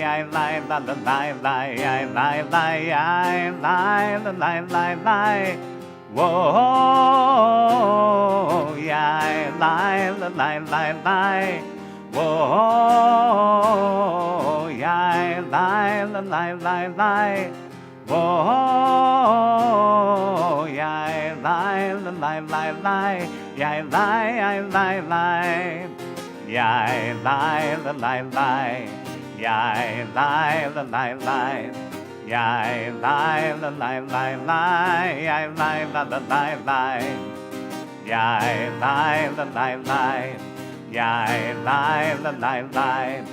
I lie, la la lie, lie, I lie, lie, I lie, la lie, lie, lie. Whoa, yeah, I lie, la lie, lie, lie. Whoa, yeah, I lie, la lie, lie, lie. Whoa, yeah, I lie, la lie, lie, lie. Yeah, I lie, lie. Yeah, I lie, la lie, lie. Yeah, I lie, la lie, lie. Yeah, I lie, la lie, lie, lie. I lie, la la lie, lie. Yeah, I lie, la lie, lie. Yeah, I lie, la lie, lie.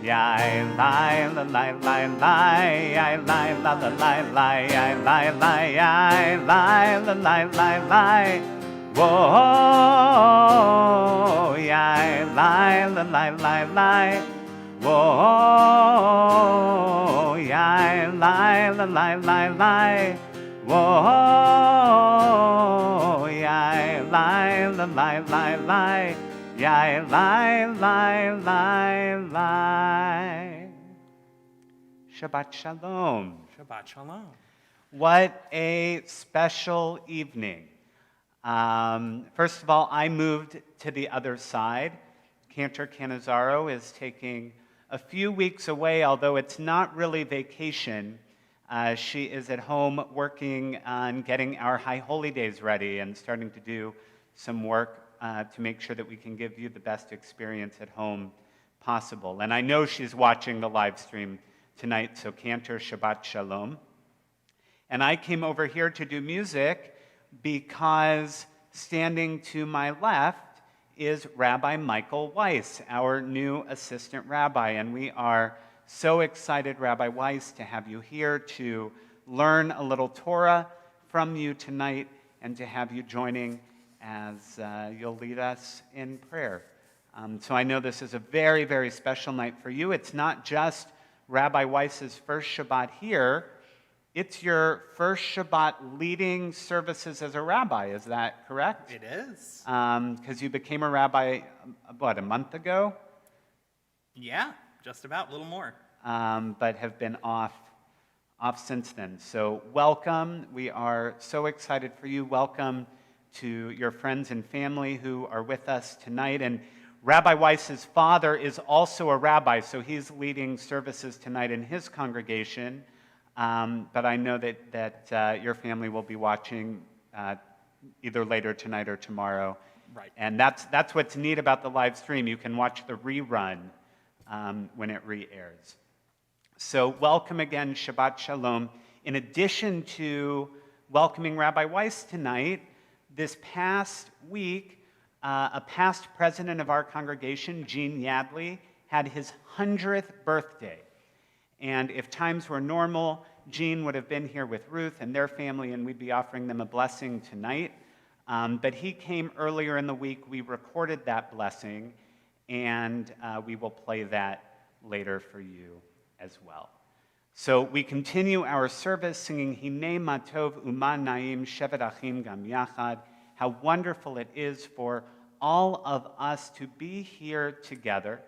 Yeah, I lie, la lie, lie, lie. I lie, la la lie, lie. I lie, lie, I lie, la lie, lie, lie. Whoa, yeah, I lie, la lie, lie, lie. Whoa, yeah, I lie, la lie, lie, lie. Whoa, yeah, I lie, la lie, lie, lie. Yeah, I lie, lie, lie. Shabbat Shalom. Shabbat Shalom. What a special evening. First of all, I moved to the other side. Cantor Canizaro is taking a few weeks away, although it's not really vacation. She is at home working on getting our High Holy Days ready and starting to do some work to make sure that we can give you the best experience at home possible. And I know she's watching the live stream tonight, so Cantor, Shabbat Shalom. And I came over here to do music because standing to my left is Rabbi Michael Weiss, our new assistant rabbi. And we are so excited, Rabbi Weiss, to have you here to learn a little Torah from you tonight and to have you joining as you'll lead us in prayer. So I know this is a very, very special night for you. It's not just Rabbi Weiss's first Shabbat here. It's your first Shabbat leading services as a rabbi. Is that correct? It is. Because you became a rabbi, what, a month ago? Yeah, just about, a little more. But have been off since then. So welcome. We are so excited for you. Welcome to your friends and family who are with us tonight. And Rabbi Weiss's father is also a rabbi, so he's leading services tonight in his congregation. But I know that your family will be watching either later tonight or tomorrow. Right. And that's what's neat about the live stream. You can watch the rerun when it re-airs. So welcome again, Shabbat Shalom. In addition to welcoming Rabbi Weiss tonight, this past week, a past president of our congregation, Gene Yadley, had his 100th birthday. And if times were normal, Gene would have been here with Ruth and their family, and we'd be offering them a blessing tonight. But he came earlier in the week. We recorded that blessing, and we will play that later for you as well. So we continue our service singing Hinei Matov Uman Naim Shevet Achim Gam Yachad. How wonderful it is for all of us to be here together,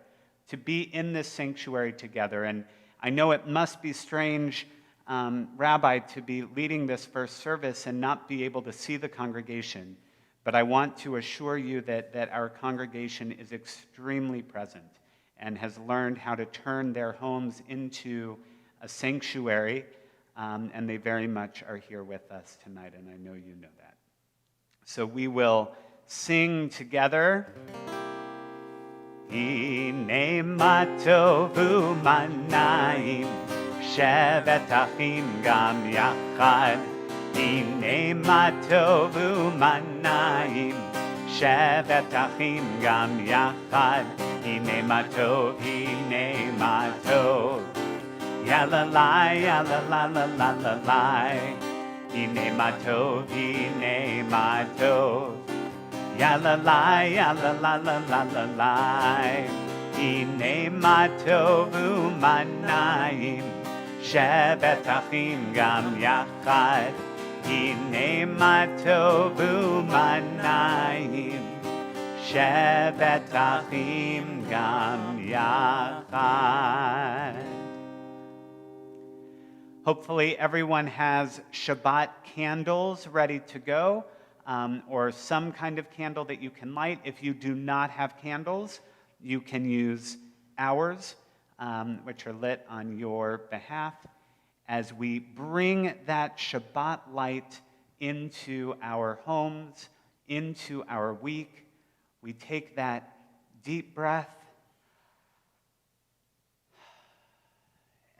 to be in this sanctuary together. And I know it must be strange, Rabbi, to be leading this first service and not be able to see the congregation. But I want to assure you that our congregation is extremely present and has learned how to turn their homes into a sanctuary, and they very much are here with us tonight, and I know you know that. So we will sing together. Hinei matov u'manayim shevet achim gam yachad. Hinei matov u'manayim shevet achim gam yachad. Hinei matov, hinei matov. Yalalai, yalalalalai. Hinei matov, hinei matov. Yalalai, yalalalalai. Hinei matov u'manayim shevet achim gam yachad. Hinei matov u'manayim shevet achim gam yachad. Hopefully everyone has Shabbat candles ready to go, or some kind of candle that you can light. If you do not have candles, you can use ours, which are lit on your behalf. As we bring that Shabbat light into our homes, into our week, we take that deep breath,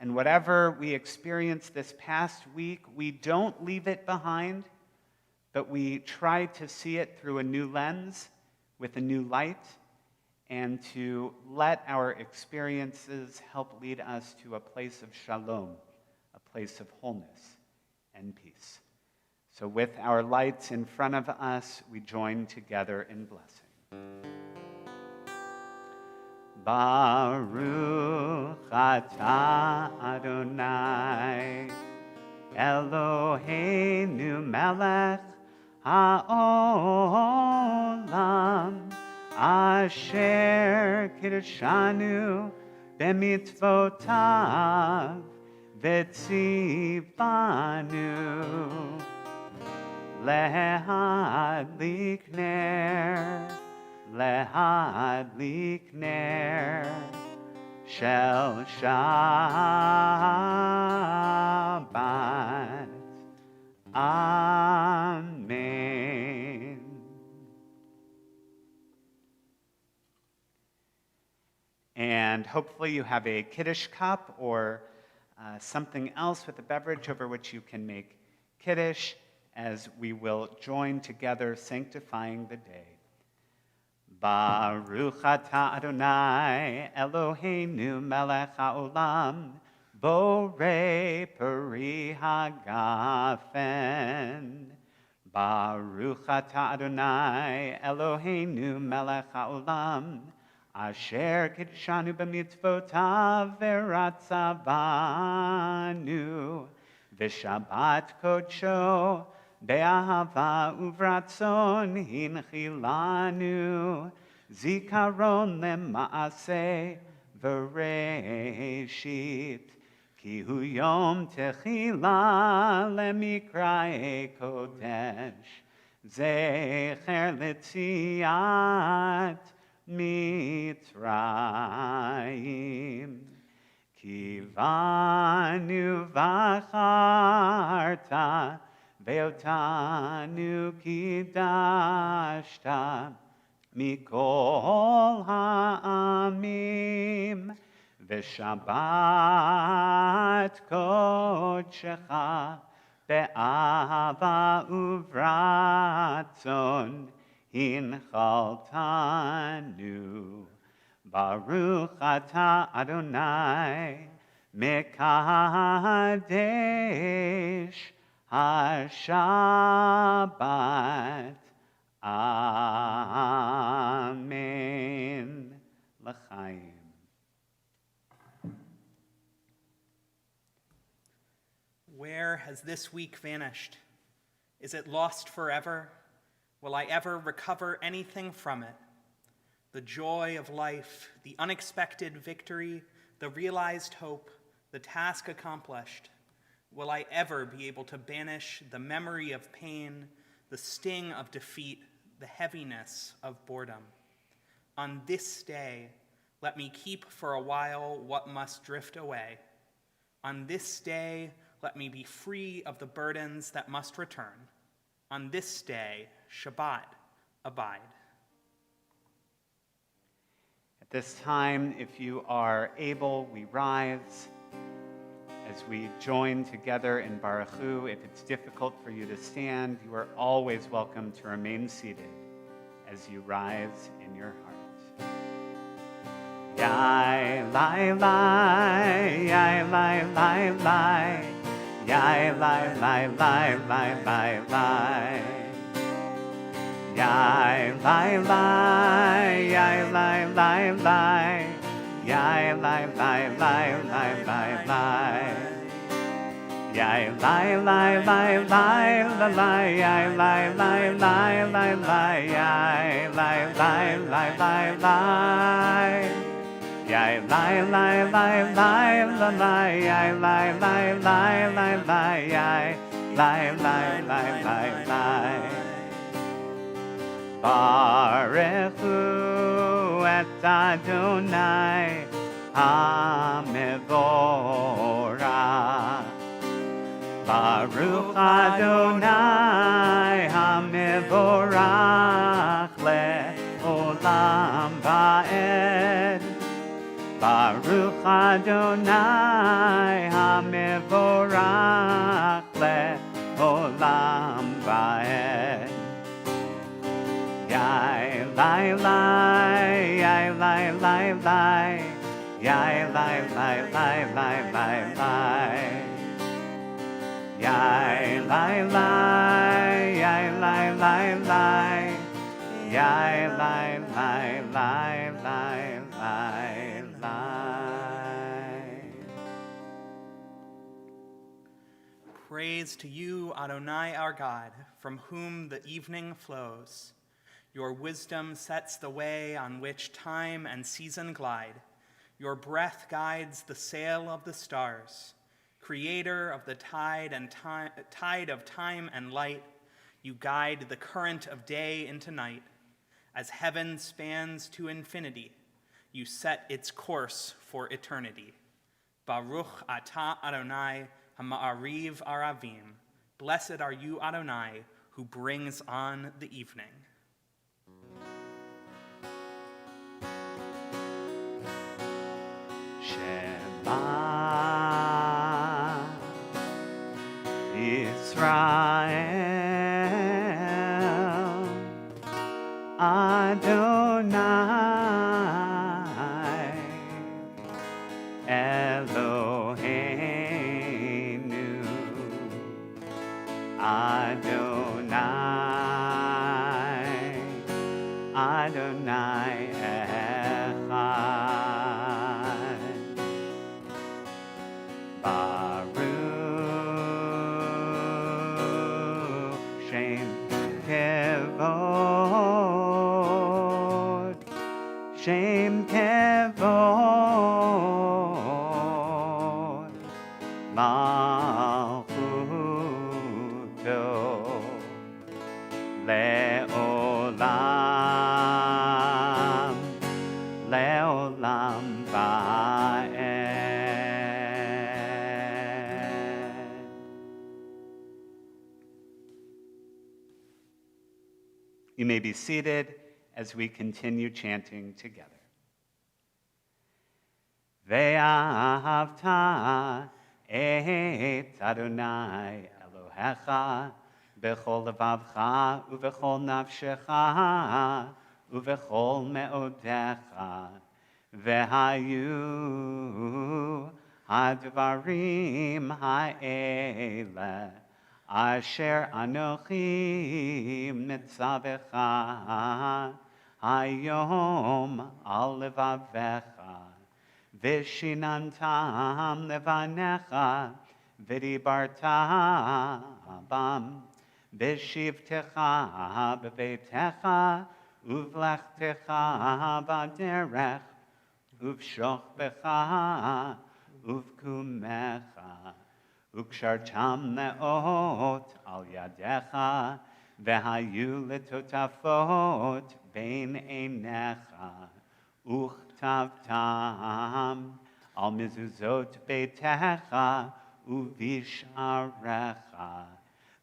and whatever we experienced this past week, we don't leave it behind, but we try to see it through a new lens, with a new light, and to let our experiences help lead us to a place of shalom, a place of wholeness and peace. So with our lights in front of us, we join together in blessing. Baruch atah Adonai, Eloheinu melech haolam, asher kiddushanu b'mitzvotav v'tzivanu lehadlik ner shel Shabbat. Amen. And hopefully you have a Kiddush cup or something else with a beverage over which you can make Kiddush, as we will join together sanctifying the day. Baruch atah Adonai Eloheinu melech haolam, borei peri hagafen. Baruch atah Adonai Eloheinu melech haolam, asher kiddushanu b'mitzvotav v'ratzavanu, v'shabbat kodsho be'ahava uvratzon hinchilanu, zikaron lema'aseh v'reshit, ki hu yom techila lemikrae kodesh, zecher letziat Mitzrayim. Kivanu v'acharta ve'otanu kidashta mikol ha'amim, v'shabbat kodshecha be'ahava uvratzon hinchaltanu. Baruch atah Adonai mekadesh haShabbat. Amen. L'chaim. Where has this week vanished? Is it lost forever? Will I ever recover anything from it? The joy of life, the unexpected victory, the realized hope, the task accomplished. Will I ever be able to banish the memory of pain, the sting of defeat, the heaviness of boredom? On this day, let me keep for a while what must drift away. On this day, let me be free of the burdens that must return. On this day, Shabbat, abide. At this time, if you are able, we rise as we join together in Baruch Hu. If it's difficult for you to stand, you are always welcome to remain seated as you rise in your hearts. Yai, lai, lai, yai, lai, lai, lai, yai, lai, lai, lai, lai, lai, lai. Yai, lai, lai, yai, lai, lai, lai, yai, lai, lai, lai, lai, lai, lai. Yai, lai, lai, lai, lai, la, lai, yai, lai, lai, lai, lai, lai, yai, lai, lai, lai, lai, lai. Yai, Baruch Hu et Adonai HaMevorach. Baruch Adonai HaMevorach le'olam va'ed. Baruch Adonai HaMevorach le'olam va'ed. Yai lai lai, yai lai lai lai, yai lai lai lai lai lai lai. Yai lai lai, yai lai lai lai, yai lai lai lai lai lai lai. Praise to you, Adonai our God, from whom the evening flows. Your wisdom sets the way on which time and season glide. Your breath guides the sail of the stars. Creator of the tide of time and light, you guide the current of day into night. As heaven spans to infinity, you set its course for eternity. Baruch atah Adonai ha'ma'ariv aravim. Blessed are you, Adonai, who brings on the evening. Shema Yisrael Adonai Eloheinu Adonai Adonai Echad. Baruch Shem Kevod, Shem Kevod, Malchuto Le'olam, Le'olam Va'ed. You may be seated as we continue chanting together. Ve'ahavta et Adonai Elohecha b'chol levavcha u'v'chol nafshecha u'v'chol me'odecha ve'hayu hadvarim ha'ele asher anochi mitzavecha hayom al levavecha vishinantam levanecha v'dibarta bam v'shivtecha b'beitecha uvlechtecha b'derech uv'shochbecha uv'kumecha ukshartam leot al yadecha vehayu letotafot bein einecha uchtavtam al mezuzot beitecha uvisharecha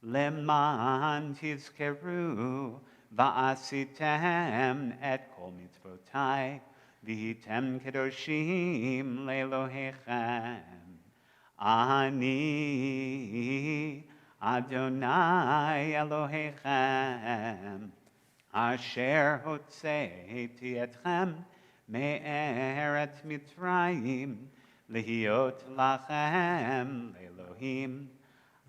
leman tizkeru va'asitem et kol mitzvotai v'hitem kedoshim le'elohechem. Ani Adonai Elohechem asher hotzeiti etchem me'eret Mitzrayim lihiot lachem le'Elohim.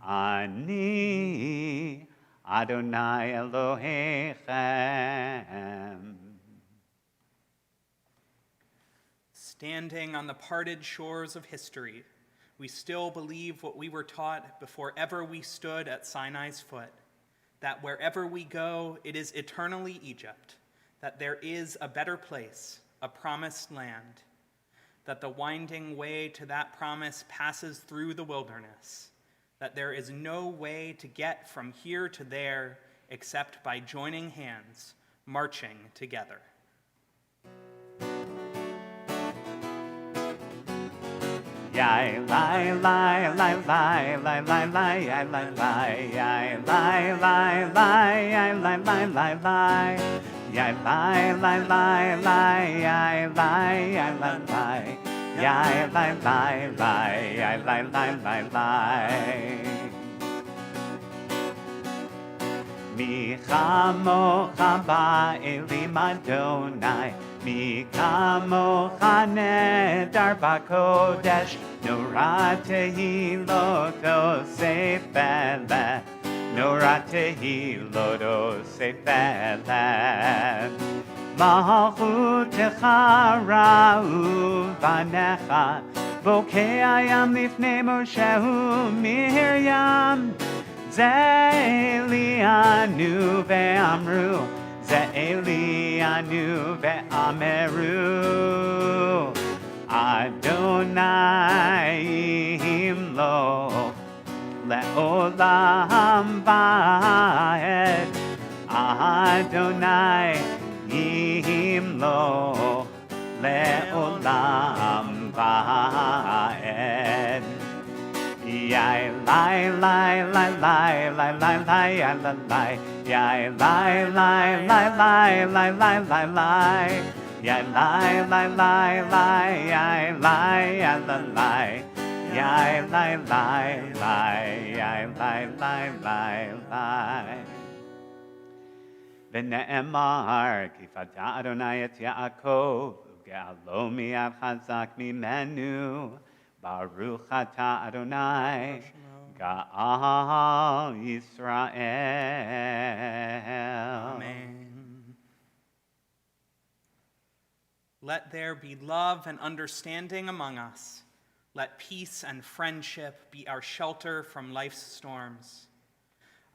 Ani Adonai Elohechem. Standing on the parted shores of history, we still believe what we were taught before ever we stood at Sinai's foot, that wherever we go, it is eternally Egypt, that there is a better place, a promised land. that the winding way to that promise passes through the wilderness, that there is no way to get from here to there except by joining hands, marching together. Yai lai lai lai lai lai lai lai yai lai lai yai lai lai lai yai lai lai lai lai yai lai lai lai lai yai lai yai lai lai yai lai lai lai yai lai lai lai lai. Mi chamocha ba'elim Adonai, mi kamocha nedar b'kodesh, nora tehilot osefele, nora tehilot osefele. Malchutecha ra'u banecha, bokei hayam lifnei Moshe u'Miriam. Ze'elianu ve'amru, Ze'elianu ve'ameru, Adonai himlo le'olam va'ed, Adonai himlo le'olam va'ed. Yai lai lai lai lai lai lai lai yai lai lai yai lai lai lai lai lai lai lai lai yai lai lai lai lai yai lai yai lai lai yai lai lai lai yai lai lai lai lai. V'ne'emar ki fada Adonai et Yaakov u'ge'alo mi'ad chazak mimenu. Baruch atah Adonai, Ga'al Yisrael. Amen. Let there be love and understanding among us. Let peace and friendship be our shelter from life's storms.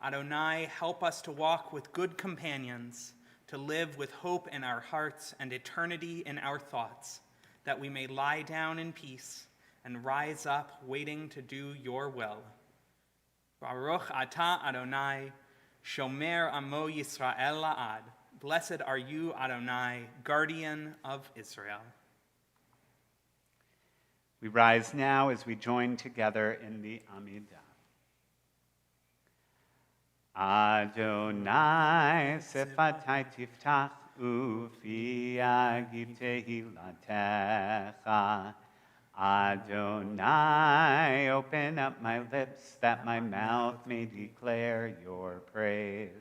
Adonai, help us to walk with good companions, to live with hope in our hearts and eternity in our thoughts, that we may lie down in peace and rise up waiting to do your will. Baruch atah Adonai, shomer amo Yisrael la'ad. Blessed are you, Adonai, guardian of Israel. We rise now as we join together in the Amidah. Adonai sefatai tiftach ufi agib tehilatecha. Adonai, open up my lips that my mouth may declare your praise.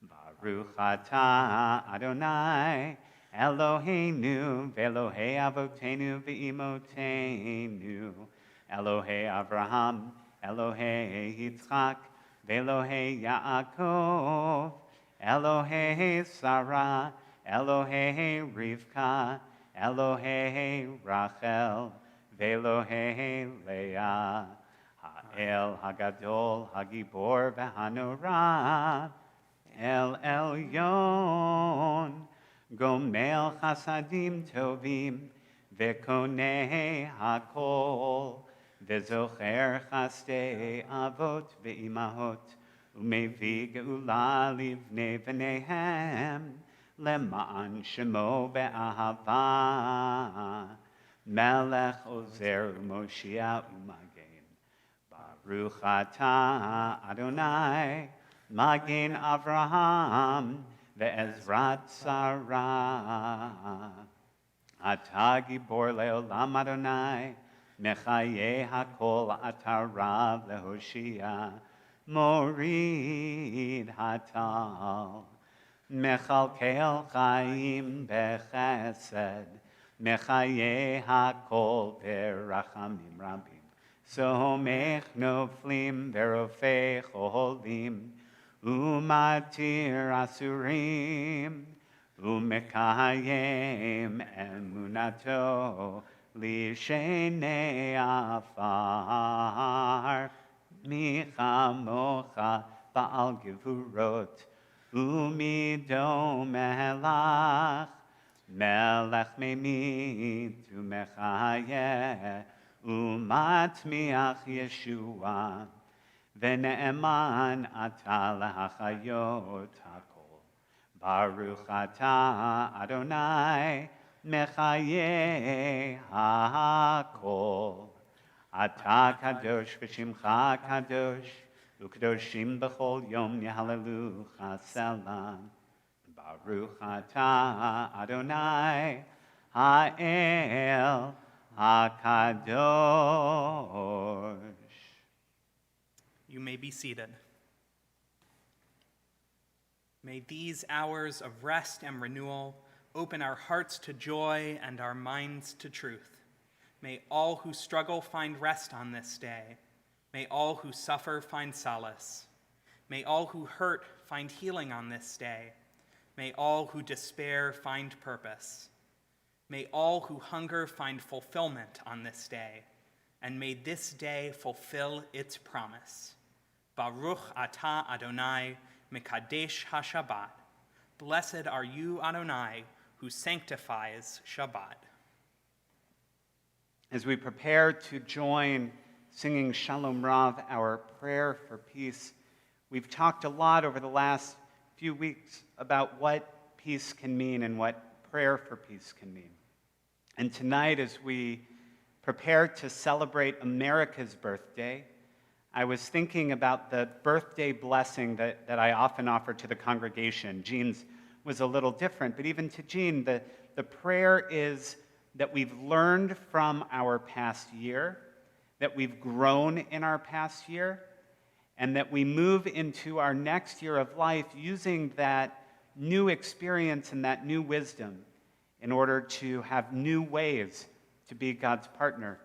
Baruch atah Adonai, Eloheinu, ve'Elohei avotenu ve'imotenu, Elohei Avraham, Elohei Yitzchak, ve'Elohei Yaakov, Elohei Sarah, Elohei Rivka, Elohei Rachel, Ve'Elohei Leah, Ha'el Hagadol, Hagibor V'Hanorah, El Elyon, Gomel Chasadim Tovim, Ve'Konei Hakol, Ve'Zocher Chastei Avot Ve'imahot, U'Mevi Geula Livnei V'neihem, Lema'an Shemo Be'ahava, Melech Ozer U'Moshiach U'Magen. Baruch atah Adonai, Magen Avraham, Ve'ezrat Sarah. Atah Gibor Le'olam Adonai, Mechaye HaKol Atah Rav Lehoshia, Morid Hatal. Mechalkel Chaim Bechesed, Mechaye HaKol Berachamim Rabim, Somech Noflim Verofei Cholim, Umatir Asurim, Umekayem Emunato, Lishenei Afar, Michamocha Ba'al Gevurot, Umido melach, melech memit umechayeh umatmiach Yeshua v'ne'eman ata lahachayot hakol. Baruch atah Adonai mechayeh hakol. Ata kadosh v'shimcha kadosh u'kadoshim b'chol yom yehalelucha selah. Baruch atah Adonai ha'el hakadosh. You may be seated. May these hours of rest and renewal open our hearts to joy and our minds to truth. May all who struggle find rest on this day. May all who suffer find solace. May all who hurt find healing on this day. May all who despair find purpose. May all who hunger find fulfillment on this day. And may this day fulfill its promise. Baruch atah Adonai Mekadesh HaShabbat. Blessed are you, Adonai, who sanctifies Shabbat. As we prepare to join singing Shalom Rav, our prayer for peace, we've talked a lot over the last few weeks about what peace can mean and what prayer for peace can mean. And tonight, as we prepare to celebrate America's birthday, I was thinking about the birthday blessing that I often offer to the congregation. Jean's was a little different, but even to Jean, the prayer is that we've learned from our past year, that we've grown in our past year, and that we move into our next year of life using that new experience and that new wisdom in order to have new ways to be God's partner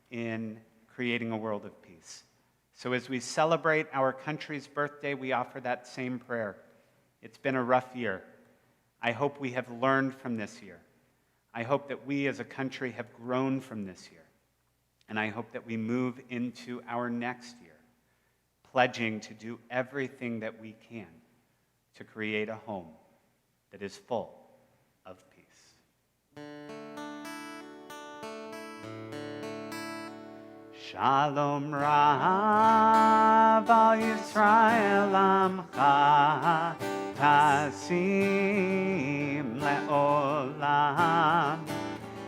in creating a world of peace. So as we celebrate our country's birthday, we offer that same prayer. It's been a rough year. I hope we have learned from this year. I hope that we as a country have grown from this year. And I hope that we move into our next year, pledging to do everything that we can to create a home that is full of peace. Shalom Rav al Yisrael Amcha Tasim Le'olam.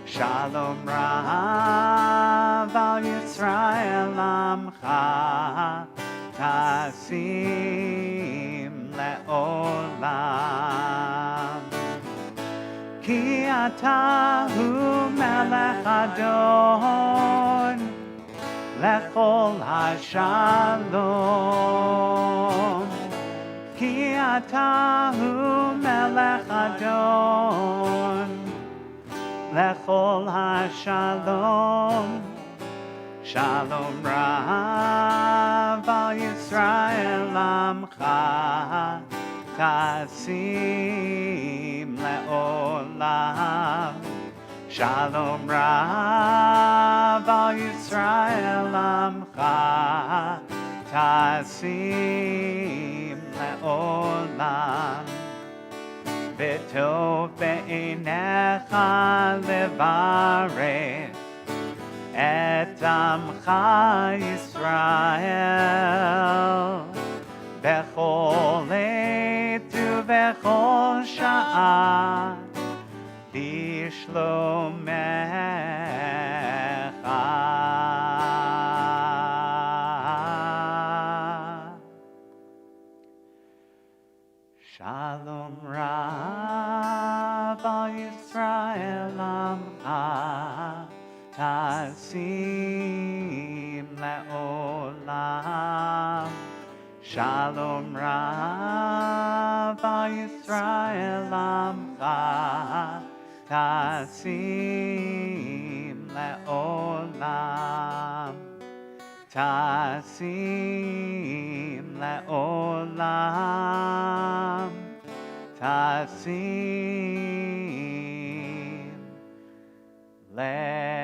Shalom Rav al Yisrael Amcha Tasim Le'olam. Ki ata hu melech adon lechol hashalom. Ki ata hu melech adon lechol hashalom. Shalom Rav al Yisrael Amcha Tasim Le'olam. Shalom Rav al Yisrael Amcha Tasim Le'olam. V'tov be'einecha levarech et Amcha Yisrael bechol עת ובכל שעה בשלומך. Shalom Rav al Yisrael Amcha Tasim Le'olam. Shalom Rav al Yisrael Amcha Tasim Le'olam. Tasim Le'olam. Tasim Le'olam.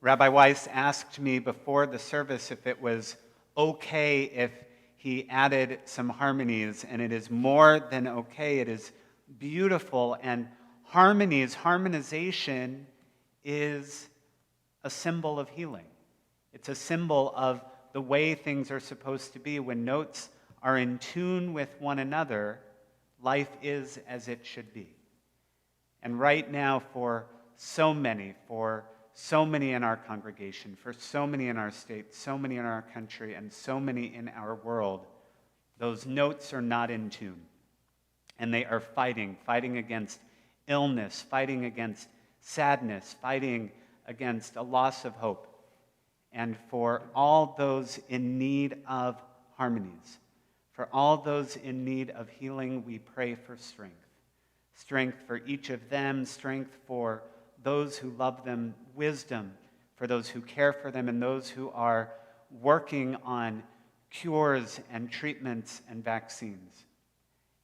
Rabbi Weiss asked me before the service if it was okay if he added some harmonies, and it is more than okay. It is beautiful, and harmonization is a symbol of healing. It's a symbol of the way things are supposed to be. When notes are in tune with one another, life is as it should be. And right now, for so many in our congregation, for so many in our state, so many in our country, and so many in our world, those notes are not in tune. And they are fighting against illness, fighting against sadness, fighting against a loss of hope. And for all those in need of harmonies, for all those in need of healing, we pray for strength. Strength for each of them, strength for those who love them, wisdom for those who care for them, and those who are working on cures and treatments and vaccines.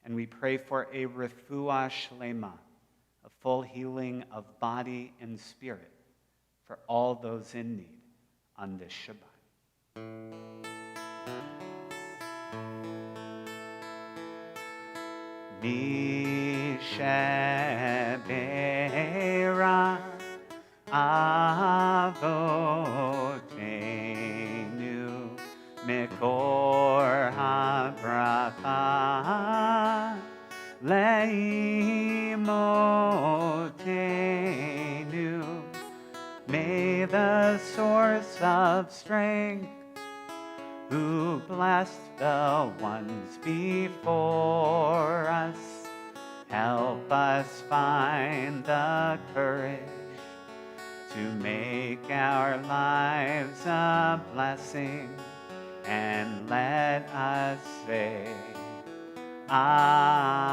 And we pray for a refuah shlema, a full healing of body and spirit for all those in need on this Shabbat. Mishabera avotenu mikor habracha leimotenu. May the source of strength, who blessed the ones before us, help us find the courage to make our lives a blessing, and let us say, Amen.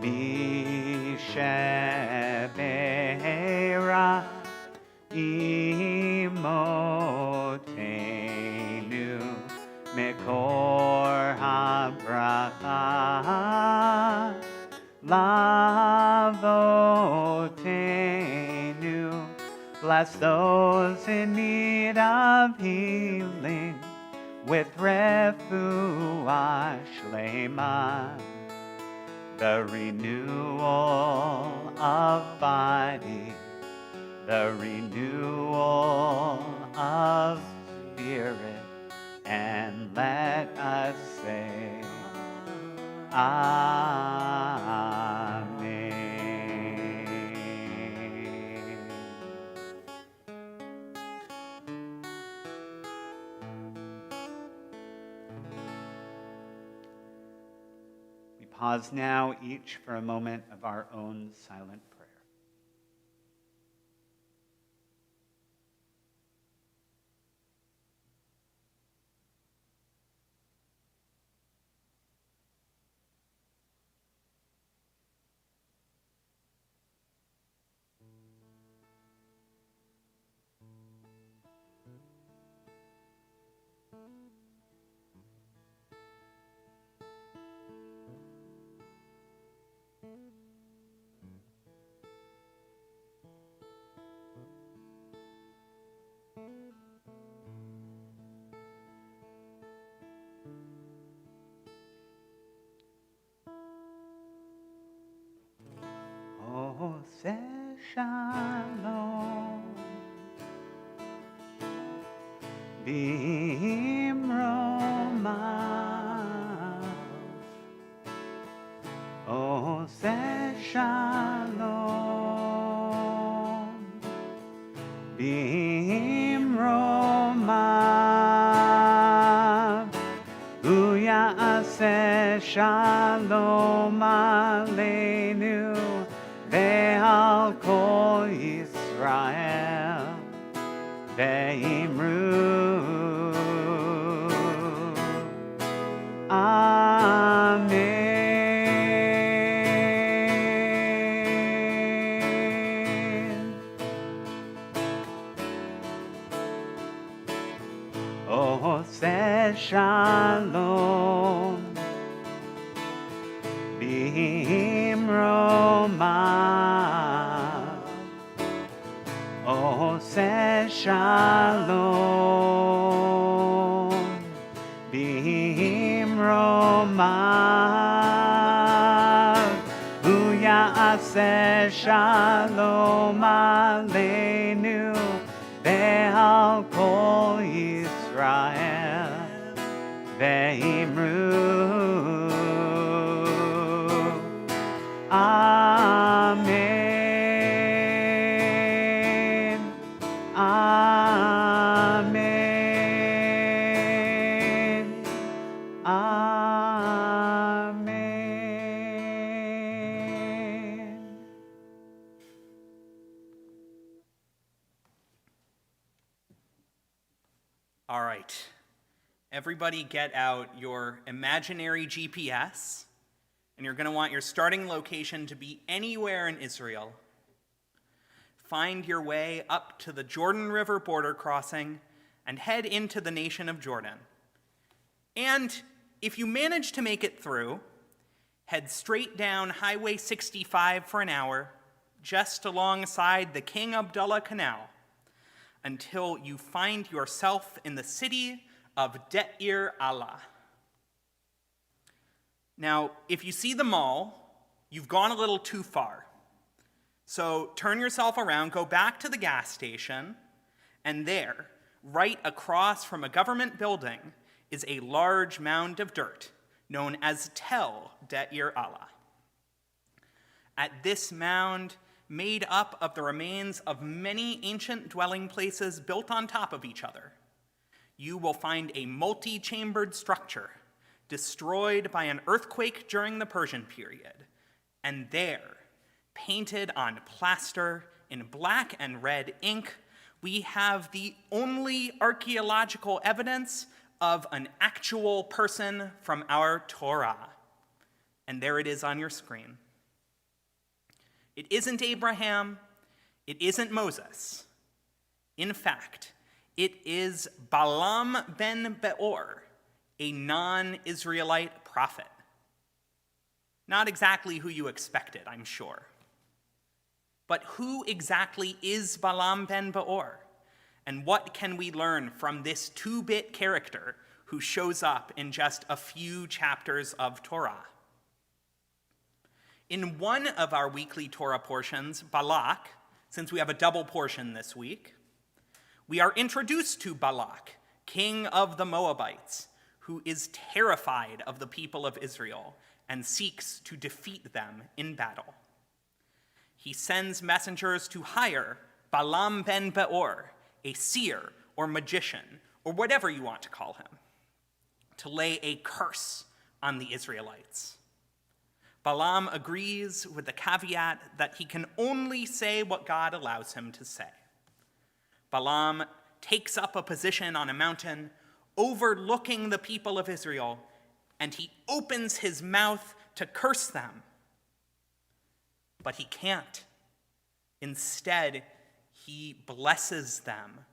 Mishabera imotenu mikor habracha lavotenu. Bless those in need of healing with refuah shlema, the renewal of body, the renewal of spirit, and let us say, Amen. We pause now, each for a moment of our own silent prayer. Ose shalom bimromav. Ose shalom bimromav. Uyase shalom aleinu ve'al kol Yisrael ve'imru Amen. Ose shalom bimrom Ose shalom bimromav uya'aseh shalom aleinu ve'al kol Yisrael ve'imru Amen. Amen. Amen. All right. Everybody get out your imaginary GPS, and you're going to want your starting location to be anywhere in Israel. Find your way up to the Jordan River border crossing and head into the nation of Jordan. And if you manage to make it through, head straight down Highway 65 for an hour, just alongside the King Abdullah Canal, until you find yourself in the city of Deir Allah. Now, if you see the mall, you've gone a little too far. So turn yourself around, go back to the gas station, and there, right across from a government building, is a large mound of dirt known as Tel Deir Allah. At this mound, made up of the remains of many ancient dwelling places built on top of each other, you will find a multi-chambered structure destroyed by an earthquake during the Persian period, and there, painted on plaster in black and red ink, we have the only archaeological evidence of an actual person from our Torah. And there it is on your screen. It isn't Abraham, it isn't Moses. In fact, it is Balaam ben Beor, a non-Israelite prophet. Not exactly who you expected, I'm sure. But who exactly is Balaam ben Beor? And what can we learn from this two-bit character who shows up in just a few chapters of Torah? In one of our weekly Torah portions, Balak, since we have a double portion this week, we are introduced to Balak, king of the Moabites, who is terrified of the people of Israel and seeks to defeat them in battle. He sends messengers to hire Balaam ben Beor, a seer or magician, or whatever you want to call him, to lay a curse on the Israelites. Balaam agrees with the caveat that he can only say what God allows him to say. Balaam takes up a position on a mountain overlooking the people of Israel, and he opens his mouth to curse them. But he can't. Instead, he blesses them.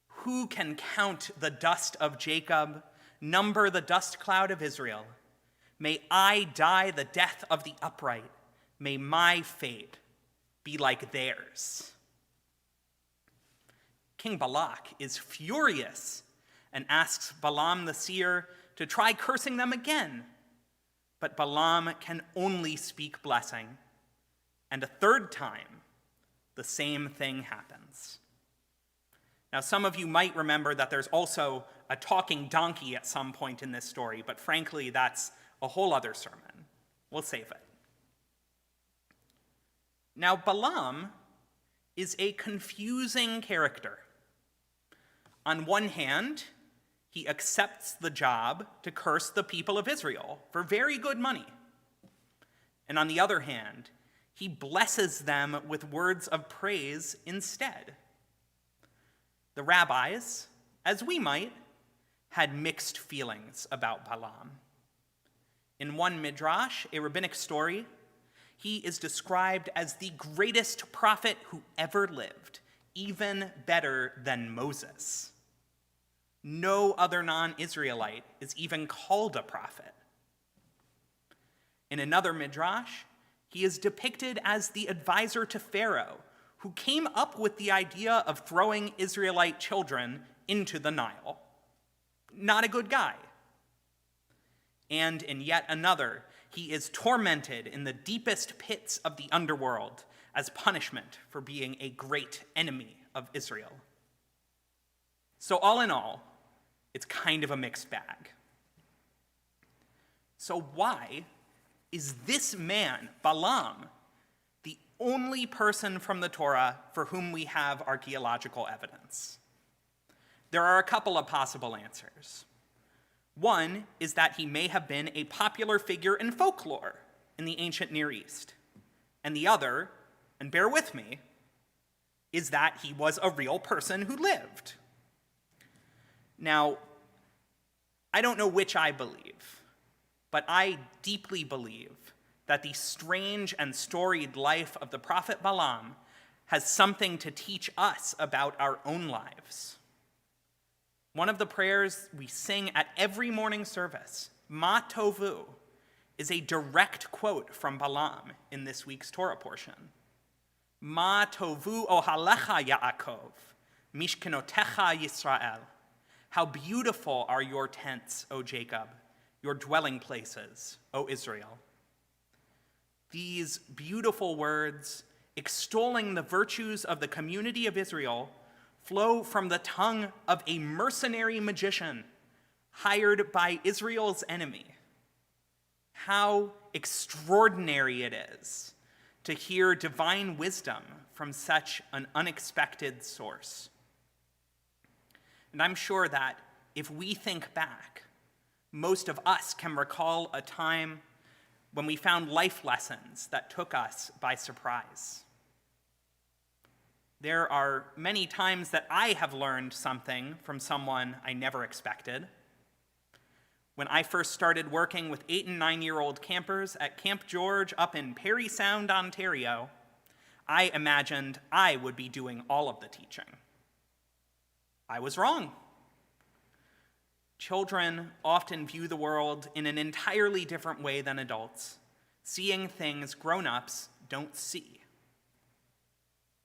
Who can count the dust of Jacob, number the dust cloud of Israel? May I die the death of the upright. May my fate be like theirs. King Balak is furious and asks Balaam the seer to try cursing them again. But Balaam can only speak blessing. And a third time, the same thing happens. Now, some of you might remember that there's also a talking donkey at some point in this story, but frankly, that's a whole other sermon. We'll save it. Now, Balaam is a confusing character. On one hand, he accepts the job to curse the people of Israel for very good money. And on the other hand, he blesses them with words of praise instead. The rabbis, as we might, had mixed feelings about Balaam. In one midrash, a rabbinic story, he is described as the greatest prophet who ever lived, even better than Moses. No other non-Israelite is even called a prophet. In another midrash, he is depicted as the advisor to Pharaoh, who came up with the idea of throwing Israelite children into the Nile. Not a good guy. And in yet another, he is tormented in the deepest pits of the underworld as punishment for being a great enemy of Israel. So all in all, it's kind of a mixed bag. So why is this man, Balaam, the only person from the Torah for whom we have archaeological evidence? There are a couple of possible answers. One is that he may have been a popular figure in folklore in the ancient Near East. And the other, and bear with me, is that he was a real person who lived. Now, I don't know which I believe, but I deeply believe that the strange and storied life of the prophet Balaam has something to teach us about our own lives. One of the prayers we sing at every morning service, Ma Tovu, is a direct quote from Balaam in this week's Torah portion. Ma Tovu ohalecha Yaakov, mishkenotecha Yisrael. How beautiful are your tents, O Jacob, your dwelling places, O Israel. These beautiful words, extolling the virtues of the community of Israel, flow from the tongue of a mercenary magician hired by Israel's enemy. How extraordinary it is to hear divine wisdom from such an unexpected source. And I'm sure that if we think back, most of us can recall a time when we found life lessons that took us by surprise. There are many times that I have learned something from someone I never expected. When I first started working with 8- and 9-year-old campers at Camp George up in Parry Sound, Ontario, I imagined I would be doing all of the teaching. I was wrong. Children often view the world in an entirely different way than adults, seeing things grown-ups don't see.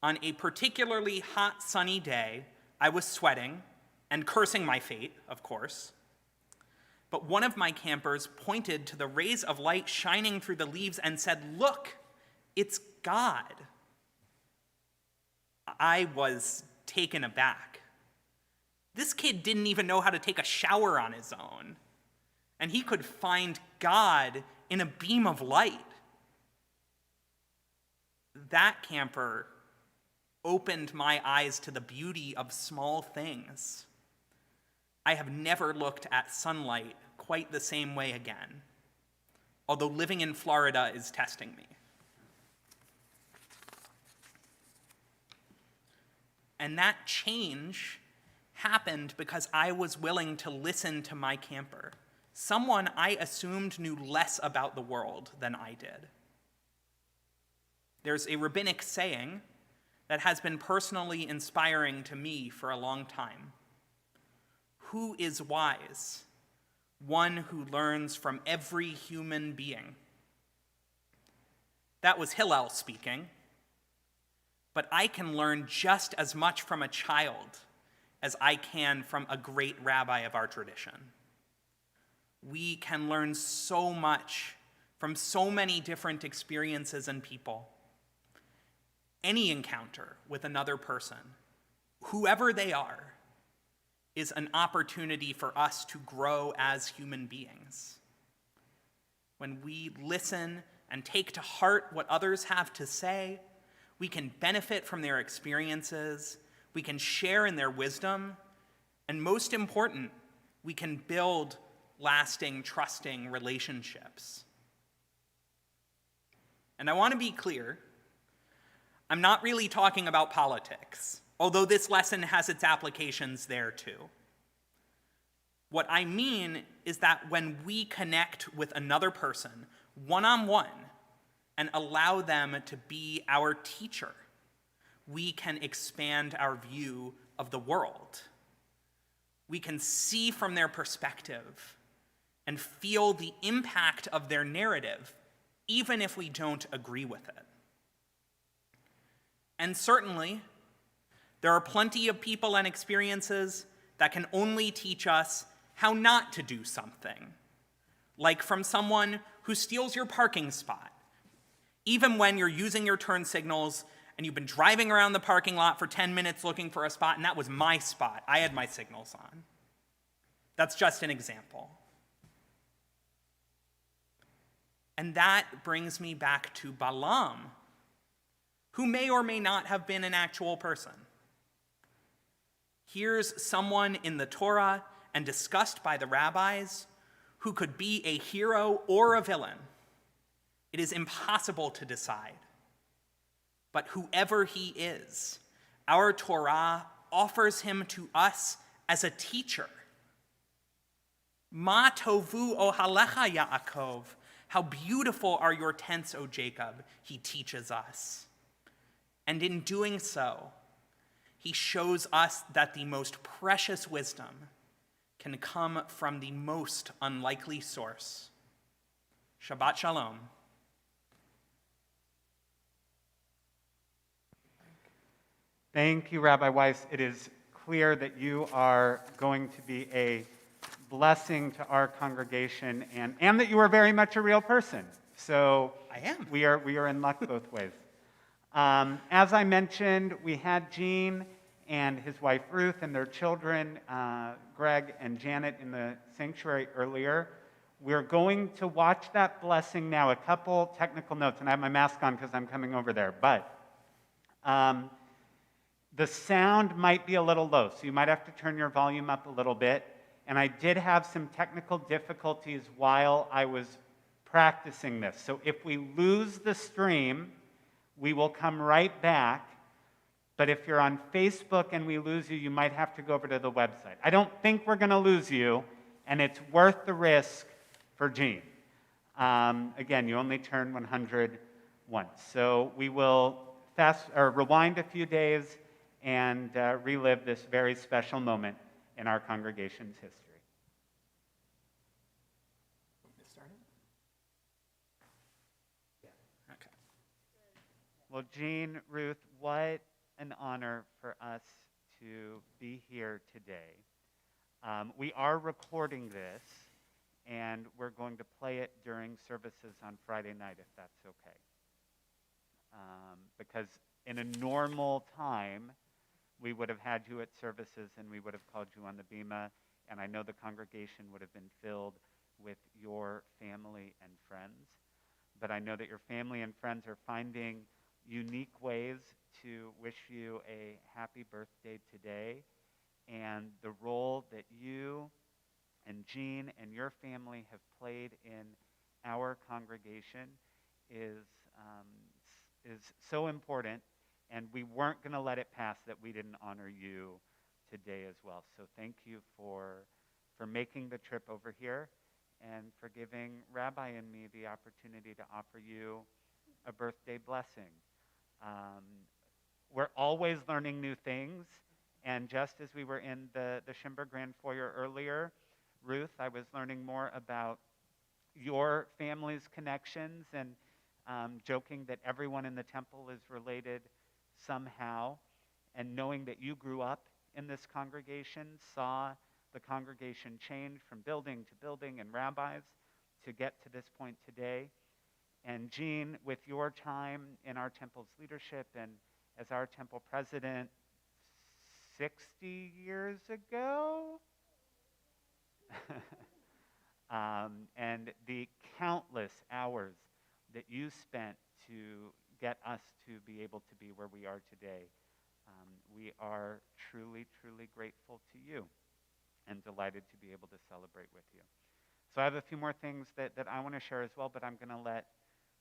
On a particularly hot, sunny day, I was sweating and cursing my fate, of course. But one of my campers pointed to the rays of light shining through the leaves and said, "Look, it's God." I was taken aback. This kid didn't even know how to take a shower on his own, and he could find God in a beam of light. That camper opened my eyes to the beauty of small things. I have never looked at sunlight quite the same way again, although living in Florida is testing me. And that change happened because I was willing to listen to my camper, someone I assumed knew less about the world than I did. There's a rabbinic saying that has been personally inspiring to me for a long time. Who is wise? One who learns from every human being. That was Hillel speaking, but I can learn just as much from a child as I can from a great rabbi of our tradition. We can learn so much from so many different experiences and people. Any encounter with another person, whoever they are, is an opportunity for us to grow as human beings. When we listen and take to heart what others have to say, we can benefit from their experiences, we can share in their wisdom, and most important, we can build lasting, trusting relationships. And I want to be clear, I'm not really talking about politics, although this lesson has its applications there too. What I mean is that when we connect with another person one-on-one and allow them to be our teacher, we can expand our view of the world. We can see from their perspective and feel the impact of their narrative, even if we don't agree with it. And certainly, there are plenty of people and experiences that can only teach us how not to do something, like from someone who steals your parking spot, even when you're using your turn signals and you've been driving around the parking lot for 10 minutes looking for a spot, and that was my spot. I had my signals on. That's just an example. And that brings me back to Balaam, who may or may not have been an actual person. Here's someone in the Torah and discussed by the rabbis who could be a hero or a villain. It is impossible to decide. But whoever he is, our Torah offers him to us as a teacher. Ma tovu ohalecha Yaakov. How beautiful are your tents, O Jacob, he teaches us. And in doing so, he shows us that the most precious wisdom can come from the most unlikely source. Shabbat Shalom. Thank you, Rabbi Weiss. It is clear that you are going to be a blessing to our congregation and that you are very much a real person. So I am. We are in luck both ways. As I mentioned, we had Gene and his wife Ruth and their children, Greg and Janet, in the sanctuary earlier. We're going to watch that blessing now. A couple technical notes, and I have my mask on because I'm coming over there. But the sound might be a little low, so you might have to turn your volume up a little bit. And I did have some technical difficulties while I was practicing this. So if we lose the stream, we will come right back. But if you're on Facebook and we lose you, you might have to go over to the website. I don't think we're going to lose you, and it's worth the risk for Gene. Again, you only turn 100 once. So we will rewind a few days and relive this very special moment in our congregation's history. Okay. Well, Jean, Ruth, what an honor for us to be here today. We are recording this, and we're going to play it during services on Friday night, if that's okay. Because in a normal time, we would have had you at services and we would have called you on the bima, and I know the congregation would have been filled with your family and friends. But I know that your family and friends are finding unique ways to wish you a happy birthday today. And the role that you and Jean and your family have played in our congregation is so important. And we weren't going to let it pass that we didn't honor you today as well. So thank you for making the trip over here and for giving Rabbi and me the opportunity to offer you a birthday blessing. We're always learning new things. And just as we were in the Shimber Grand Foyer earlier, Ruth, I was learning more about your family's connections and joking that everyone in the temple is related somehow, and knowing that you grew up in this congregation, saw the congregation change from building to building and rabbis to get to this point today. And Jean, with your time in our temple's leadership and as our temple president 60 years ago, and the countless hours that you spent to get us to be able to be where we are today, we are truly, truly grateful to you and delighted to be able to celebrate with you. So I have a few more things that I want to share as well, but I'm going to let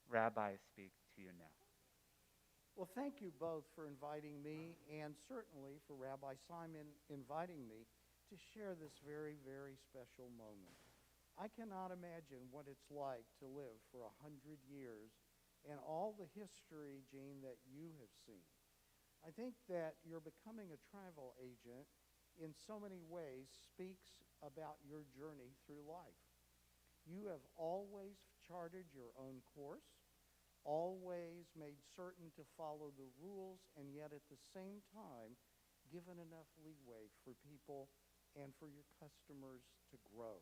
Rabbi speak to you now. Well, thank you both for inviting me, and certainly for Rabbi Simon inviting me to share this very, very special moment. I cannot imagine what it's like to live for 100 years and all the history, Jean, that you have seen. I think that you're becoming a travel agent in so many ways speaks about your journey through life. You have always charted your own course. always made certain to follow the rules, and yet at the same time, given enough leeway for people and for your customers to grow.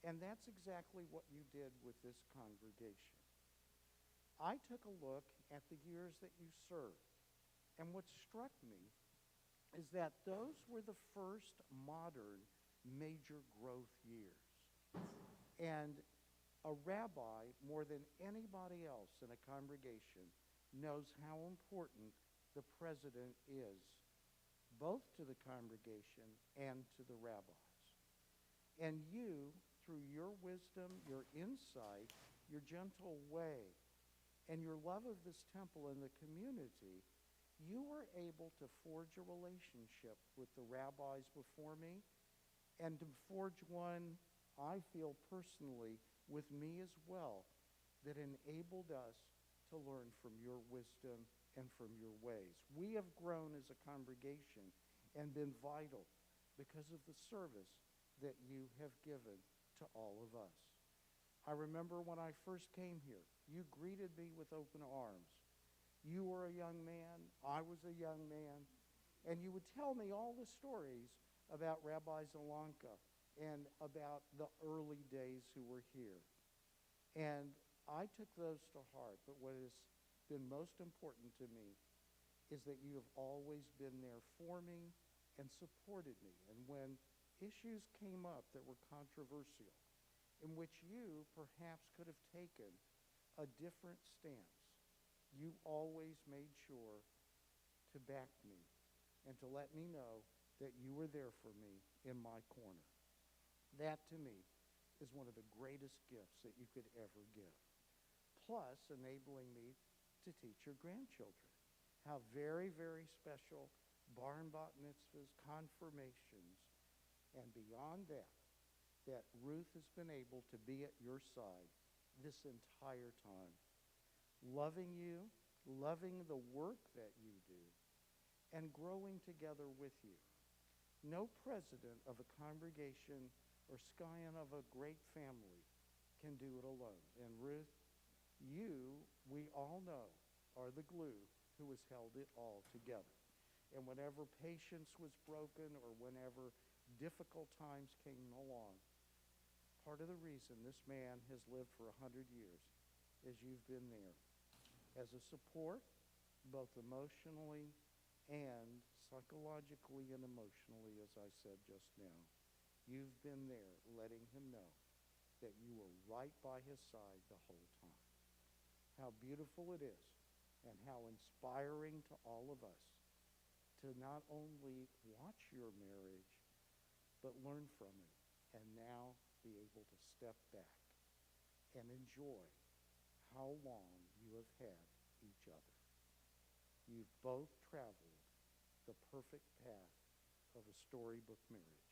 And that's exactly what you did with this congregation. I took a look at the years that you served, and what struck me is that those were the first modern major growth years. And a rabbi, more than anybody else in a congregation, knows how important the president is, both to the congregation and to the rabbis. And you, through your wisdom, your insight, your gentle way, and your love of this temple and the community, you were able to forge a relationship with the rabbis before me, and to forge one, I feel personally, with me as well, that enabled us to learn from your wisdom and from your ways. We have grown as a congregation and been vital because of the service that you have given to all of us. I remember when I first came here, you greeted me with open arms. You were a young man, I was a young man, and you would tell me all the stories about Rabbi Zelenka and about the early days who were here. And I took those to heart, but what has been most important to me is that you have always been there for me and supported me. And when issues came up that were controversial, in which you perhaps could have taken a different stance, you always made sure to back me and to let me know that you were there for me in my corner. That, to me, is one of the greatest gifts that you could ever give. Plus, enabling me to teach your grandchildren how very, very special bar and bat mitzvahs, confirmations, and beyond that, that Ruth has been able to be at your side this entire time, loving you, loving the work that you do, and growing together with you. No president of a congregation or scion of a great family can do it alone. And Ruth, you, we all know, are the glue who has held it all together. And whenever patience was broken or whenever difficult times came along, part of the reason this man has lived for 100 years is you've been there as a support, both emotionally and psychologically and emotionally, as I said just now. You've been there letting him know that you were right by his side the whole time. How beautiful it is and how inspiring to all of us to not only watch your marriage, but learn from it and now be able to step back and enjoy how long you have had each other. You've both traveled the perfect path of a storybook marriage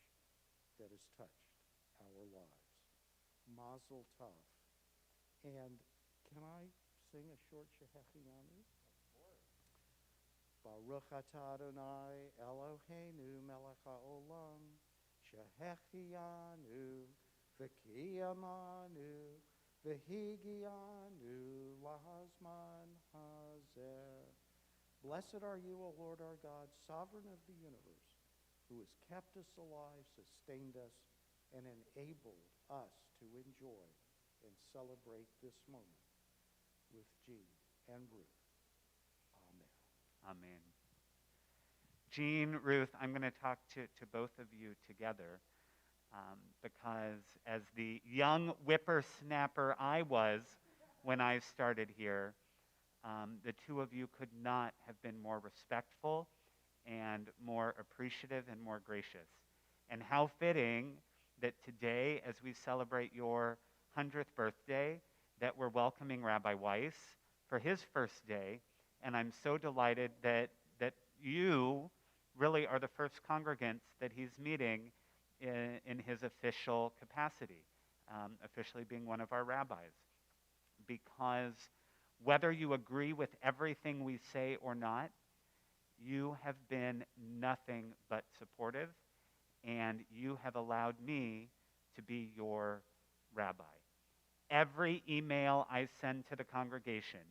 that has touched our lives. Mazel tov. And can I sing a short Shehecheyanu? Baruch atah Adonai Eloheinu melech haolam Shehecheyanu v'kiyamanu v'higianu lahazman hazeh. Blessed are you, O Lord our God, sovereign of the universe, who has kept us alive, sustained us, and enabled us to enjoy and celebrate this moment with Jean and Ruth. Amen. Amen. Jean, Ruth, I'm going to talk to both of you together because as the young whippersnapper I was when I started here, the two of you could not have been more respectful and more appreciative and more gracious. And how fitting that today, as we celebrate your 100th birthday, that we're welcoming Rabbi Weiss for his first day. And I'm so delighted that you really are the first congregants that he's meeting in his official capacity, officially being one of our rabbis. Because whether you agree with everything we say or not, you have been nothing but supportive, and you have allowed me to be your rabbi. Every email I send to the congregation,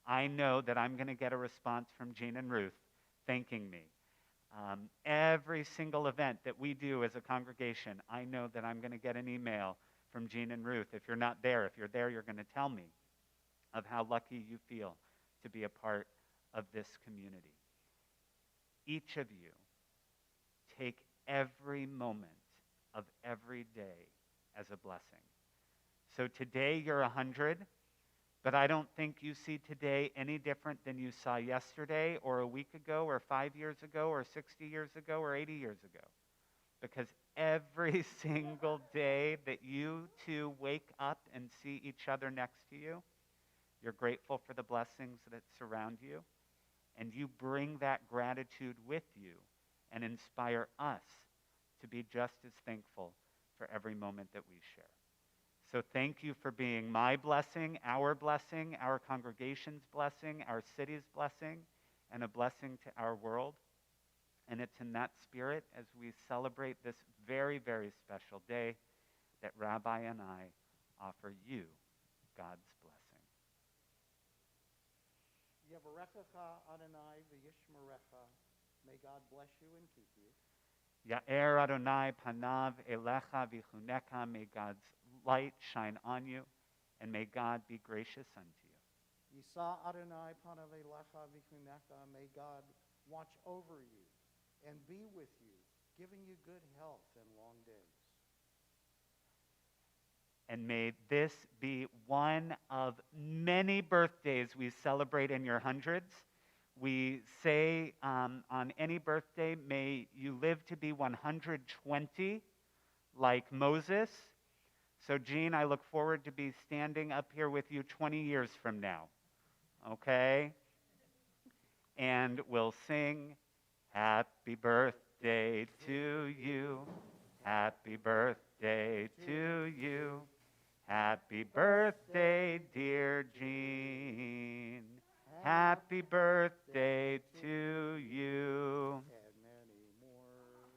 I know that I'm going to get a response from Jean and Ruth thanking me. Every single event that we do as a congregation, I know that I'm going to get an email from Jean and Ruth. If you're not there, if you're there, you're going to tell me of how lucky you feel to be a part of this community. Each of you take every moment of every day as a blessing. So today you're 100, but I don't think you see today any different than you saw yesterday or a week ago or 5 years ago or 60 years ago or 80 years ago. Because every single day that you two wake up and see each other next to you, you're grateful for the blessings that surround you, and you bring that gratitude with you and inspire us to be just as thankful for every moment that we share. So thank you for being my blessing, our congregation's blessing, our city's blessing, and a blessing to our world. And it's in that spirit, as we celebrate this very, very special day, that Rabbi and I offer you God's blessing. Yavarechecha Adonai v'yishmerecha. May God bless you and keep you. Ya'er Adonai panav elecha v'chuneka. May God's light shine on you, and may God be gracious unto you. Yisa Adonai panav elecha v'chuneka. May God watch over you and be with you, giving you good health and long days. And may this be one of many birthdays we celebrate in your hundreds. We say on any birthday, may you live to be 120 like Moses. So Jean, I look forward to be standing up here with you 20 years from now. Okay? And we'll sing, happy birthday to you. Happy birthday to you. Happy birthday, dear Jean. Happy birthday to you. And many more.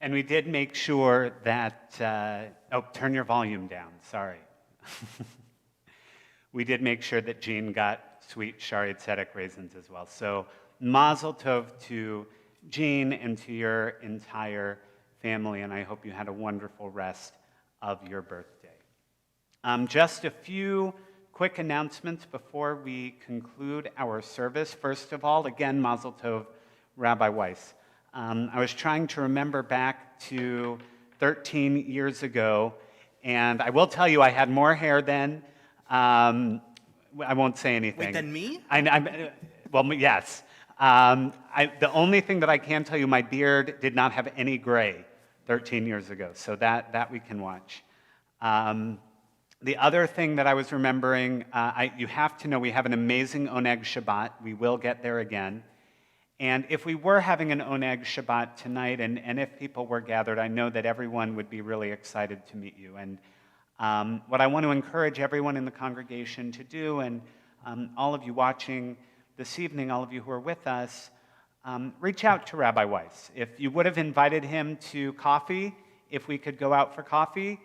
And we did make sure that, turn your volume down, sorry. We did make sure that Jean got sweet Schaarai Zedek raisins as well. So mazel tov to Jean and to your entire family, and I hope you had a wonderful rest of your birthday. Just a few quick announcements before we conclude our service. First of all, again, mazel tov, Rabbi Weiss. I was trying to remember back to 13 years ago, and I will tell you I had more hair then. I won't say anything. Wait, than me? Well, yes. The only thing that I can tell you, my beard did not have any gray 13 years ago, so that we can watch. The other thing that I was remembering, you have to know we have an amazing Oneg Shabbat. We will get there again. And if we were having an Oneg Shabbat tonight, and if people were gathered, I know that everyone would be really excited to meet you. And what I want to encourage everyone in the congregation to do, and all of you watching this evening, all of you who are with us, reach out to Rabbi Weiss. If you would have invited him to coffee, if we could go out for coffee,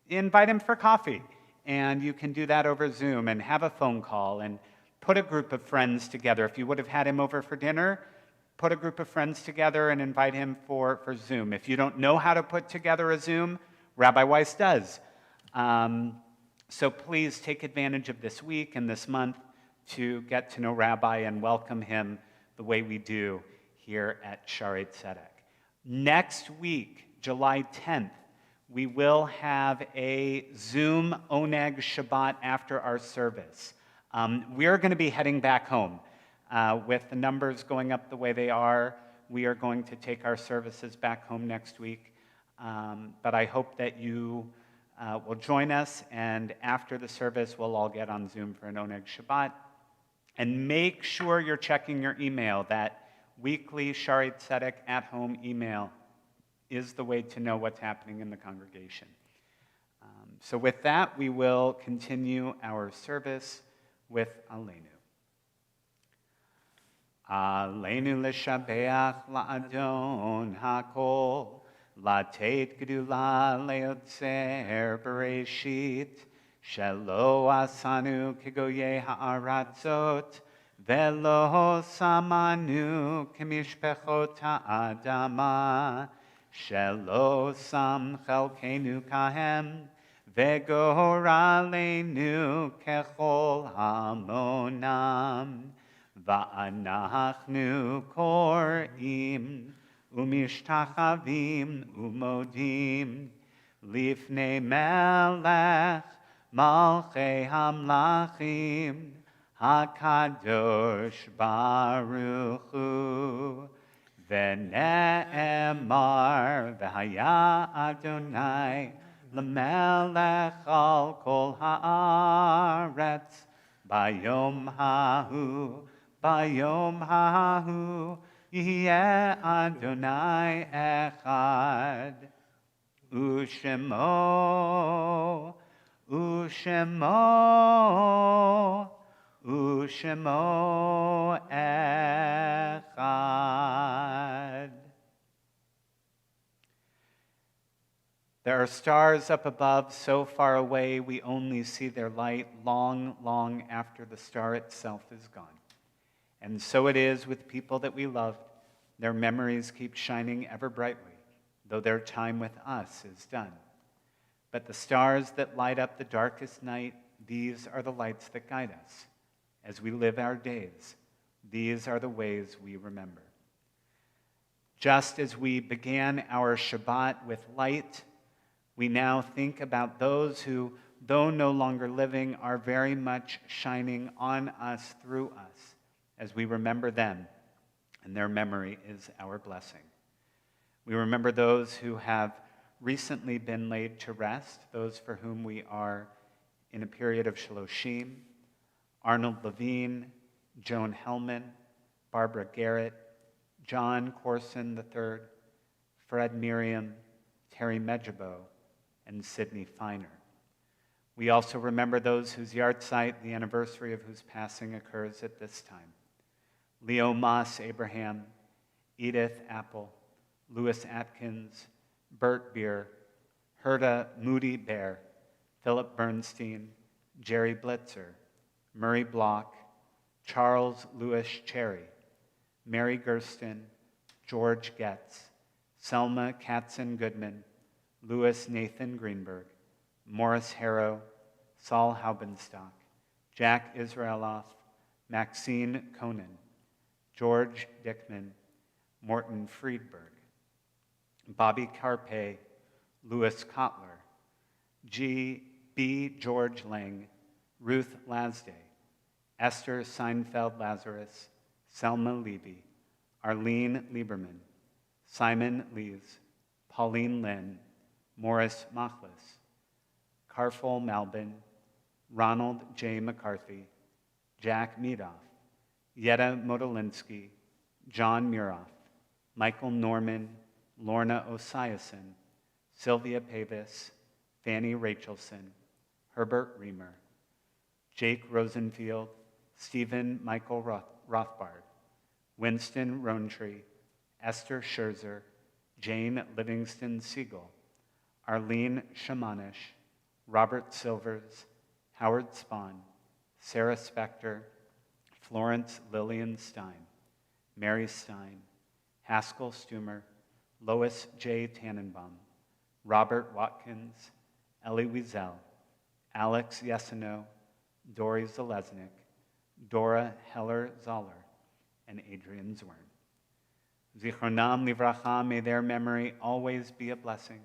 invite him for coffee. And you can do that over Zoom and have a phone call and put a group of friends together. If you would have had him over for dinner, put a group of friends together and invite him for Zoom. If you don't know how to put together a Zoom, Rabbi Weiss does. So please take advantage of this week and this month to get to know Rabbi and welcome him the way we do here at Schaarai Zedek. Next week, July 10th, we will have a Zoom Oneg Shabbat after our service. We're going to be heading back home. With the numbers going up the way they are, we are going to take our services back home next week. But I hope that you will join us, and after the service, we'll all get on Zoom for an Oneg Shabbat. And make sure you're checking your email. That weekly Schaarai Zedek at-home email is the way to know what's happening in the congregation. So with that, we will continue our service with Aleinu. Aleinu l'shabeach la'adon hakol, לתת גדולה ליוצר בראשית, שלא עשנו כגויי הארצות, ולא שמנו כמשפחות האדמה, שלא שם חלקנו כהם, וגורלנו ככל המונם. ואנחנו קוראים ומשתחווים ומודים לפני מלך מלכי המלכים, הקדוש ברוך הוא. ונאמר, והיה אדוני למלך על כל הארץ, ביום ההוא יהיה אדוני אחד, ושמו אחד. There are stars up above so far away we only see their light long, long after the star itself is gone. And so it is with people that we loved. Their memories keep shining ever brightly, though their time with us is done. But the stars that light up the darkest night, these are the lights that guide us. As we live our days, these are the ways we remember. Just as we began our Shabbat with light, we now think about those who, though no longer living, are very much shining on us, through us, as we remember them, and their memory is our blessing. We remember those who have recently been laid to rest, those for whom we are in a period of Shaloshim: Arnold Levine, Joan Hellman, Barbara Garrett, John Corson III, Fred Miriam, Terry Medjabo, and Sidney Feiner. We also remember those whose yahrzeit, the anniversary of whose passing, occurs at this time: Leo Moss Abraham, Edith Apple, Louis Atkins, Bert Beer, Herta Moody Bear, Philip Bernstein, Jerry Blitzer, Murray Block, Charles Louis Cherry, Mary Gersten, George Getz, Selma Katzen Goodman, Louis Nathan Greenberg, Morris Harrow, Saul Haubenstock, Jack Israeloff, Maxine Conan, George Dickman, Morton Friedberg, Bobby Carpe, Louis Kotler, B. George Lang, Ruth Lasday, Esther Seinfeld Lazarus, Selma Levy, Arlene Lieberman, Simon Lees, Pauline Lynn, Morris Machlis, Carful Malbin, Ronald J. McCarthy, Jack Meadoff, Yetta Modolinsky, John Muroff, Michael Norman, Lorna Osiason, Sylvia Pavis, Fanny Rachelson, Herbert Reamer, Jake Rosenfield, Stephen Michael Rothbard, Winston Rowntree, Esther Scherzer, Jane Livingston Siegel, Arlene Shamanish, Robert Silvers, Howard Spahn, Sarah Spector, Florence Lillian Stein, Mary Stein, Haskell Stumer, Lois J. Tannenbaum, Robert Watkins, Ellie Wiesel, Alex Yeseno, Dory Zalesnik, Dora Heller-Zoller, and Adrian Zwern. Zichronam livracha, may their memory always be a blessing.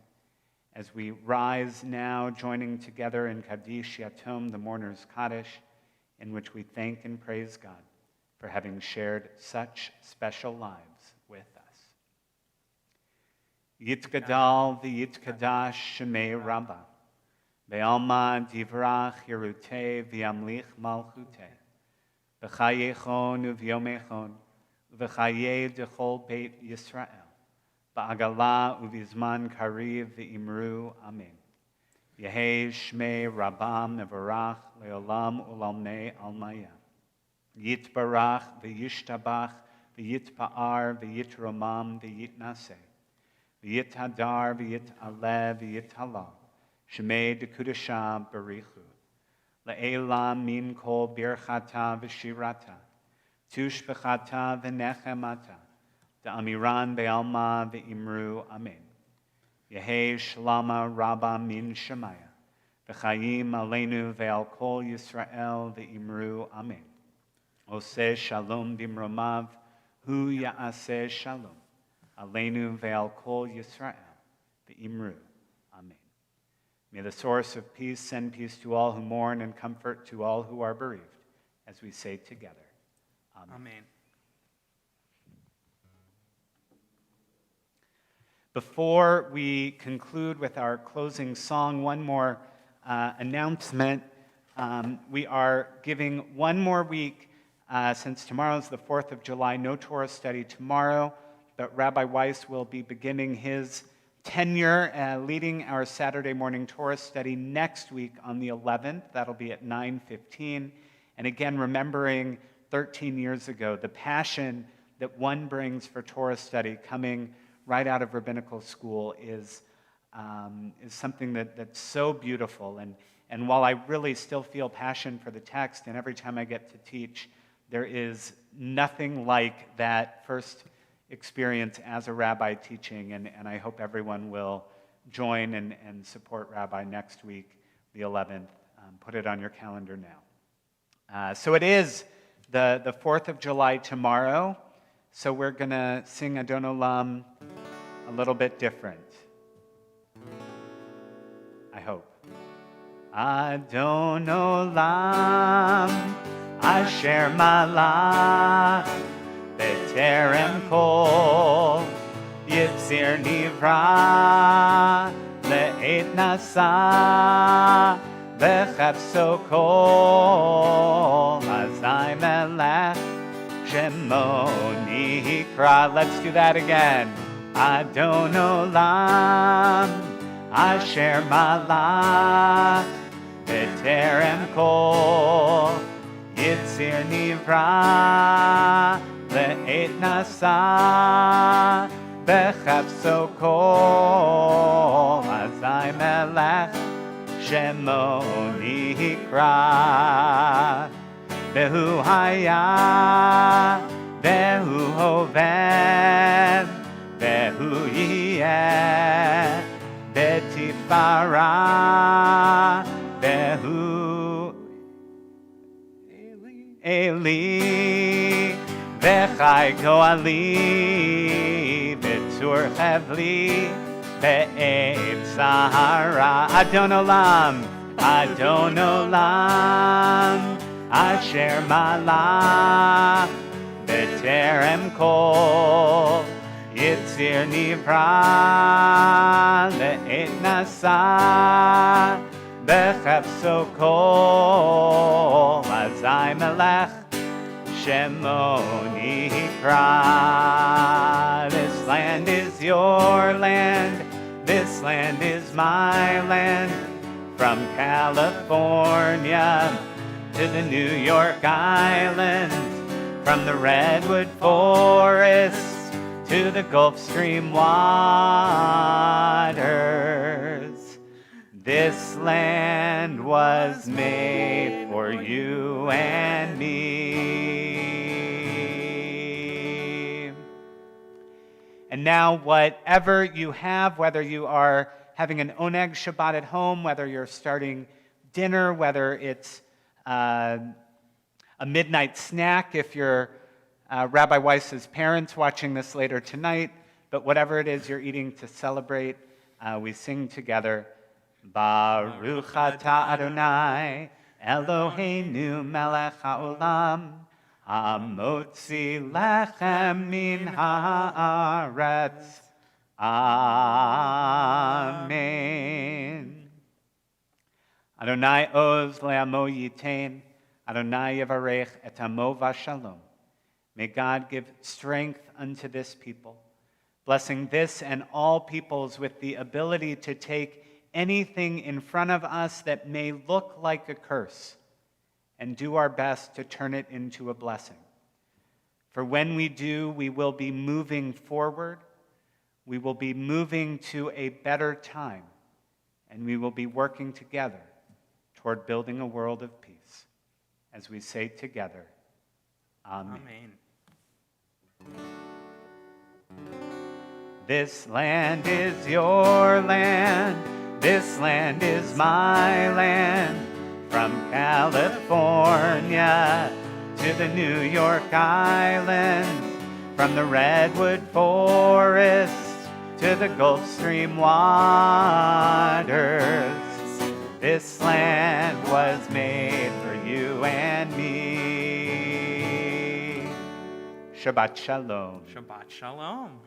As we rise now, joining together in Kaddish Yatom, the mourner's Kaddish, in which we thank and praise God for having shared such special lives with us. Yitgadal v'yitkadash shemei Rabbah, be'alma divrach yerutei v'yamlich malchutei, v'chayechon u'vyomechon, v'chayei dechol beit Yisrael, ba'agala u'vizman kariv v'imru amen. Yehei shmei Rabbam nevarach le'olam u'lalmei almaya. Yitbarach v'yishtabach v'yitpa'ar v'yitromam v'yitnaseh. v'yitadar v'yit'aleh v'yit'halal, shemei dekudashah barichu, le'elam min kol birchata v'shirata, tushbechata v'nechemata, da'amiran be'alma v'imru amen. Yehei shalama rabba min shemaya, v'chayim aleinu ve'al kol Yisrael v'imru amen. Oseh shalom bimromav, hu ya'aseh shalom, aleinu ve'al kol Yisrael v'imru amen. May the source of peace send peace to all who mourn and comfort to all who are bereaved, as we say together. Amen. Amen. Before we conclude with our closing song, one more announcement. We are giving one more week, since tomorrow's the 4th of July, no Torah study tomorrow, but Rabbi Weiss will be beginning his tenure leading our Saturday morning Torah study next week on the 11th. That'll be at 9:15. And again, remembering 13 years ago, the passion that one brings for Torah study coming right out of rabbinical school is something that's so beautiful. And while I really still feel passion for the text, and every time I get to teach, there is nothing like that first experience as a rabbi teaching, and I hope everyone will join and support Rabbi next week, the 11th. Put it on your calendar now. So it is the 4th of July tomorrow, so we're going to sing Adon Olam a little bit different. I hope. Adon Olam Asher Malach B'terem Kol Yitzir Nivra Le'et Nasa B'chefso Kol Azai Melech Shemo Nikra. Let's do that again. Adon Olam Asher Malach B'terem Kol Yitzir Nivra Le'et Nasa B'chefso Kol Azai Melech Shemo Nikra. Behu Haya Behu Hoved Behu Yeh Betifara Behu Eli Vechai Goali Betur Chevli Be'et Sahara. Adon Olam Adon Olam Asher Malach B'terem Kol Yitzir Nivra Le'et Nasa B'chefso Kol Azai Melech Shemo Nikra. This land is your land, this land is my land, from California to the New York Islands, from the Redwood Forest to the Gulf Stream waters. This land was made for you and me. And now, whatever you have, whether you are having an Oneg Shabbat at home, whether you're starting dinner, whether it's a midnight snack if you're Rabbi Weiss's parents watching this later tonight, but whatever it is you're eating to celebrate, we sing together, Baruch atah Adonai, Eloheinu melech haolam, hamotzi lechem min haaretz. Amen. Adonai oz le'amo yitain, Adonai yevarech et amo v'shalom. May God give strength unto this people, blessing this and all peoples with the ability to take anything in front of us that may look like a curse and do our best to turn it into a blessing. For when we do, we will be moving forward. we will be moving to a better time, and we will be working together toward building a world of peace. As we say together, Amen. Amen. This land is your land, this land is my land. From California to the New York Islands, from the redwood forest to the Gulf Stream waters, this land was made for you and me. Shabbat Shalom. Shabbat Shalom.